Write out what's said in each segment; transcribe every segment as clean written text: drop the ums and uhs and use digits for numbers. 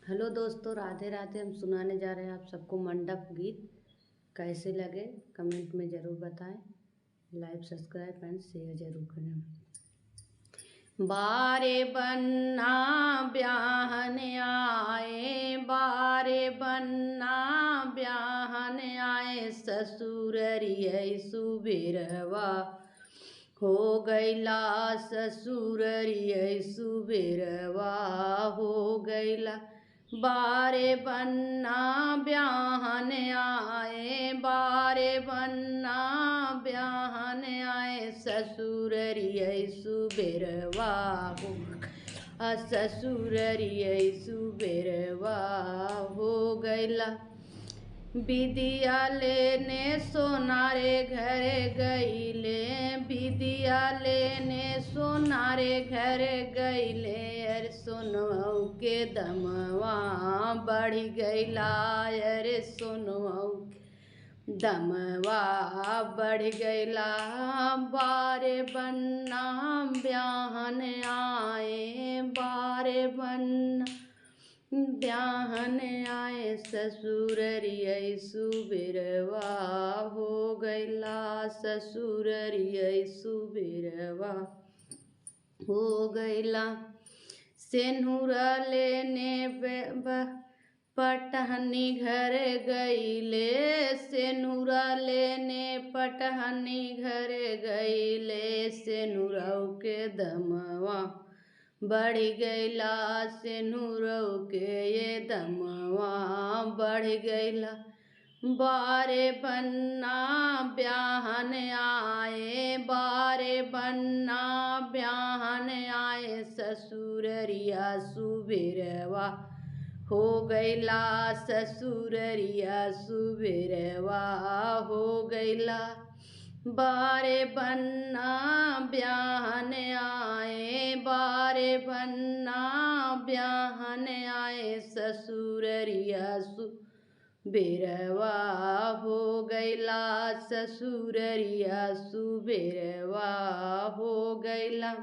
Hello दोस्तों, राधे राधे। हम सुनाने जा रहे हैं आप सबको मंडप गीत। कैसे लगे कमेंट में ज़रूर बताएं। लाइक सब्सक्राइब एंड शेयर जरूर करें। बारे बन्ना ब्याहन आए, बारे बन्ना ब्याहन आए, ससुररिय सुबेरवा हो गैला, ससुररिय सुबेरवा हो गैला। बारे बन्ना ब्याहन आए, बारे बन्ना ब्याहन आए, ससुररिय सुबेरवा हो, ससुररिय सुबेरवा हो गैला। विदिया लेने सोनारे घरे गईले, विदिया लेने सोनारे घरे गईले, अरे सोनऊ के दमवा बढ़ गईला, अरे सोनऊ दमवा बढ़ गईला। बारे बन्ना ब्याहन आए, बारे बन्ना ब्याहन आए, ससुररिय सुबेरवा हो गैला, ससुररिय सुबेरवा हो गैला। सेनुरा लेने पटहनी घर गईले, सेनुरा लेने पटहनी घर गईले, सेनुरऊ के दमवा बढ़ गईला, सेनुरऊ के ये दमवा बढ़ गईला। बारे बन्ना ब्याहन आए, बारे बन्ना ब्याहन आए, ससुररिया सुबेरवा हो गईला, ससुररिया सुबेरवा हो गईला। बारे बन्ना ब्याहन आए, बारे बन्ना ब्याहन आए, ससुररिया सुबेरवा हो गईला, ससुररिया सुबेरवा हो गईला।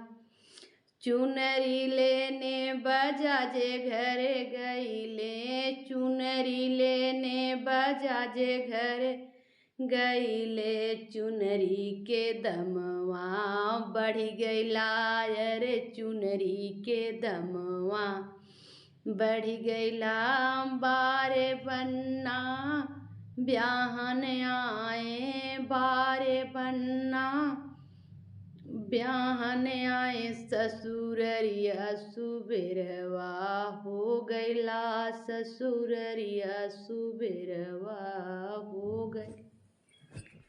चुनरी लेने बजाजे घरे गईले, चुनरी लेने बजाजे घरे गईले, चुनरी के दमवा बढ़ गईला, अरे चुनरी के दमवा बढ़ गईला। बारे बन्ना ब्याहन आए, बारे बन्ना ब्याहन आए, ससुररिया सुबेरवा हो गईला, ससुररिया सुबेरवा